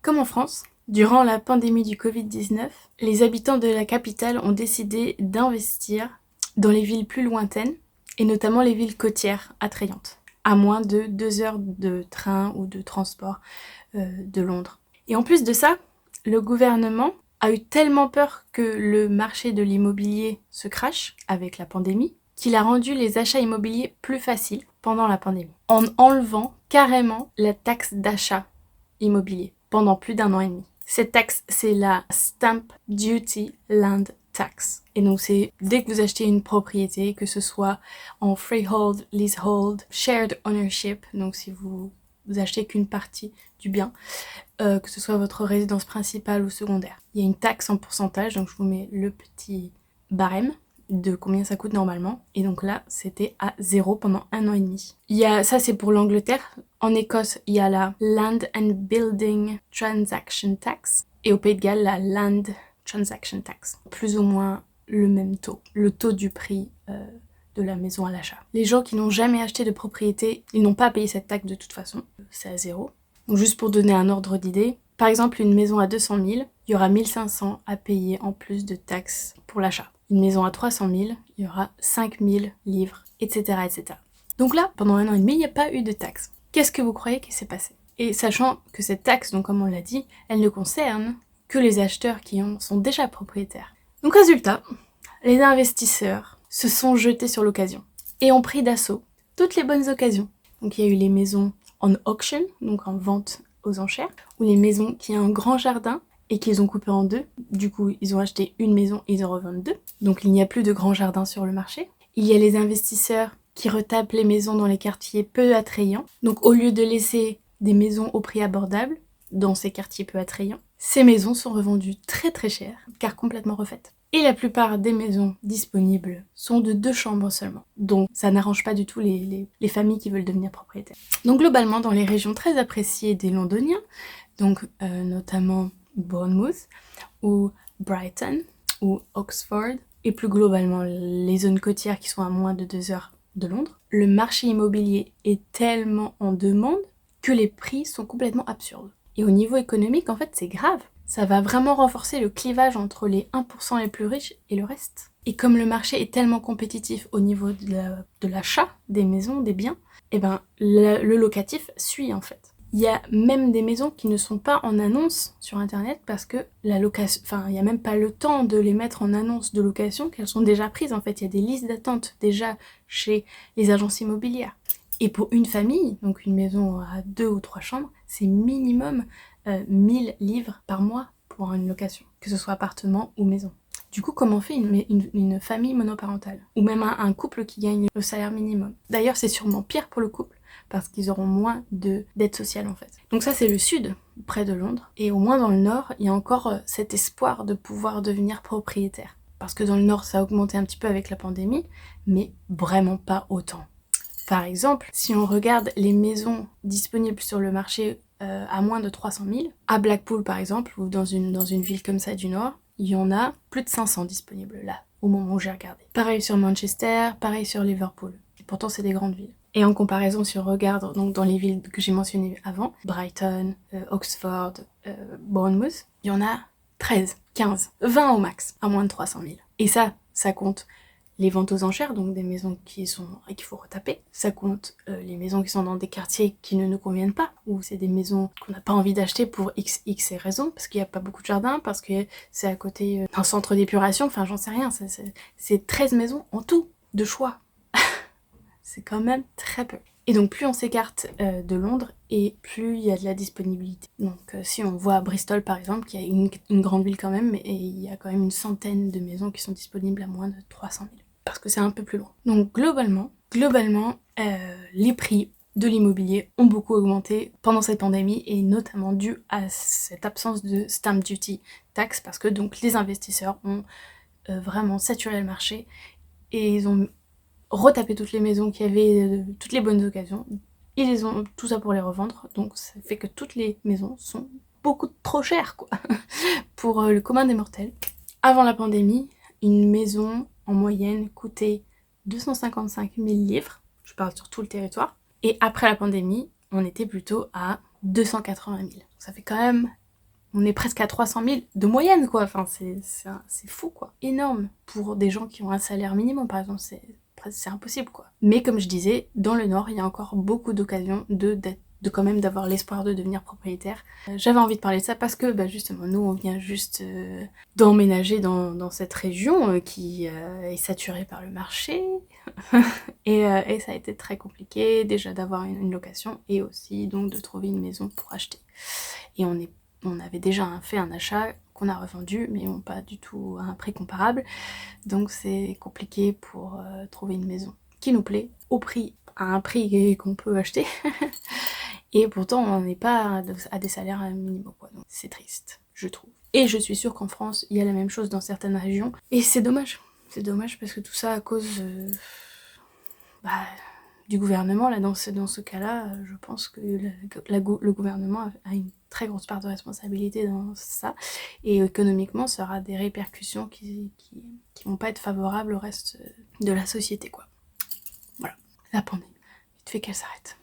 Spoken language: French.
Comme en France, durant la pandémie du Covid-19, les habitants de la capitale ont décidé d'investir dans les villes plus lointaines et notamment les villes côtières attrayantes, à moins de 2 heures de train ou de transport de Londres. Et en plus de ça, le gouvernement a eu tellement peur que le marché de l'immobilier se crache avec la pandémie qu'il a rendu les achats immobiliers plus faciles pendant la pandémie, en enlevant carrément la taxe d'achat immobilier pendant plus d'1 an et demi. Cette taxe, c'est la Stamp Duty Land Tax. Et donc c'est dès que vous achetez une propriété, que ce soit en freehold, leasehold, shared ownership, donc si vous achetez qu'une partie du bien, que ce soit votre résidence principale ou secondaire. Il y a une taxe en pourcentage, donc je vous mets le petit barème de combien ça coûte normalement. Et donc là, c'était à 0 pendant 1 an et demi. Ça, c'est pour l'Angleterre. En Écosse, il y a la Land and Building Transaction Tax. Et au Pays de Galles, la Land Transaction Tax. Plus ou moins le même taux. Le taux du prix de la maison à l'achat. Les gens qui n'ont jamais acheté de propriété, ils n'ont pas à payer cette taxe de toute façon. C'est à 0. Donc juste pour donner un ordre d'idée, par exemple une maison à 200 000, il y aura 1 500 à payer en plus de taxes pour l'achat. Une maison à 300 000, il y aura 5 000 livres, etc., etc. Donc là, pendant 1 an et demi, il n'y a pas eu de taxe. Qu'est-ce que vous croyez qui s'est passé? Et sachant que cette taxe, donc comme on l'a dit, elle ne concerne que les acheteurs qui en sont déjà propriétaires. Donc résultat, les investisseurs se sont jetés sur l'occasion et ont pris d'assaut toutes les bonnes occasions. Donc il y a eu les maisons en auction, donc en vente aux enchères, ou les maisons qui ont un grand jardin et qu'ils ont coupé en 2. Du coup, ils ont acheté une maison, ils en revendent 2. Donc il n'y a plus de grand jardin sur le marché. Il y a les investisseurs qui retapent les maisons dans les quartiers peu attrayants. Donc au lieu de laisser des maisons au prix abordable dans ces quartiers peu attrayants, ces maisons sont revendues très très cher, car complètement refaites. Et la plupart des maisons disponibles sont de 2 chambres seulement. Donc ça n'arrange pas du tout les familles qui veulent devenir propriétaires. Donc globalement, dans les régions très appréciées des Londoniens, donc notamment Bournemouth ou Brighton ou Oxford, et plus globalement les zones côtières qui sont à moins de 2 heures de Londres, le marché immobilier est tellement en demande que les prix sont complètement absurdes. Et au niveau économique, en fait, c'est grave. Ça va vraiment renforcer le clivage entre les 1% les plus riches et le reste. Et comme le marché est tellement compétitif au niveau de l'achat des maisons, des biens, et ben le locatif suit en fait. Il y a même des maisons qui ne sont pas en annonce sur internet parce que la location, il n'y a même pas le temps de les mettre en annonce de location qu'elles sont déjà prises en fait. Il y a des listes d'attente déjà chez les agences immobilières. Et pour une famille, donc une maison à 2 ou 3 chambres, c'est minimum 1000 livres par mois pour une location, que ce soit appartement ou maison. Du coup, comment fait une famille monoparentale? Ou même un couple qui gagne le salaire minimum? D'ailleurs, c'est sûrement pire pour le couple, parce qu'ils auront moins d'aide sociale en fait. Donc ça, c'est le sud, près de Londres. Et au moins dans le nord, il y a encore cet espoir de pouvoir devenir propriétaire. Parce que dans le nord, ça a augmenté un petit peu avec la pandémie, mais vraiment pas autant. Par exemple, si on regarde les maisons disponibles sur le marché à moins de 300 000, à Blackpool par exemple, ou dans une ville comme ça du Nord, il y en a plus de 500 disponibles là, au moment où j'ai regardé. Pareil sur Manchester, pareil sur Liverpool. Et pourtant, c'est des grandes villes. Et en comparaison, si on regarde donc, dans les villes que j'ai mentionnées avant, Brighton, Oxford, Bournemouth, il y en a 13, 15, 20 au max, à moins de 300 000. Et ça compte les ventes aux enchères, donc des maisons qu'il faut retaper. Ça compte les maisons qui sont dans des quartiers qui ne nous conviennent pas, ou c'est des maisons qu'on n'a pas envie d'acheter pour x raisons, parce qu'il n'y a pas beaucoup de jardin, parce que c'est à côté d'un centre d'épuration, enfin j'en sais rien. C'est 13 maisons en tout, de choix. C'est quand même très peu. Et donc plus on s'écarte de Londres, et plus il y a de la disponibilité. Donc si on voit Bristol par exemple, qui est une grande ville quand même, et il y a quand même une centaine de maisons qui sont disponibles à moins de 300 000. Parce que c'est un peu plus loin. Donc globalement, les prix de l'immobilier ont beaucoup augmenté pendant cette pandémie, et notamment dû à cette absence de stamp duty tax, parce que donc les investisseurs ont vraiment saturé le marché, et ils ont retapé toutes les maisons qui avaient toutes les bonnes occasions. Ils les ont tout ça pour les revendre, donc ça fait que toutes les maisons sont beaucoup trop chères quoi, pour le commun des mortels. Avant la pandémie, une maison en moyenne coûtait 255 000 livres, je parle sur tout le territoire, et après la pandémie, on était plutôt à 280 000. Ça fait quand même On est presque à 300 000 de moyenne, quoi. Enfin, c'est fou, quoi. Énorme pour des gens qui ont un salaire minimum, par exemple. C'est impossible, quoi. Mais comme je disais, dans le Nord, il y a encore beaucoup d'occasions de quand même d'avoir l'espoir de devenir propriétaire. J'avais envie de parler de ça parce que justement nous on vient juste d'emménager dans cette région qui est saturée par le marché et ça a été très compliqué déjà d'avoir une location et aussi donc de trouver une maison pour acheter. Et on avait déjà fait un achat qu'on a revendu mais pas du tout à un prix comparable, donc c'est compliqué pour trouver une maison qui nous plaît à un prix qu'on peut acheter. Et pourtant, on n'est pas à des salaires minimaux, quoi. Donc c'est triste, je trouve. Et je suis sûre qu'en France, il y a la même chose dans certaines régions. Et c'est dommage. C'est dommage parce que tout ça à cause du gouvernement. Là, dans ce cas-là, je pense que le gouvernement a une très grosse part de responsabilité dans ça. Et économiquement, ça aura des répercussions qui vont pas être favorables au reste de la société, quoi. Voilà. La pandémie. Vite fait qu'elle s'arrête.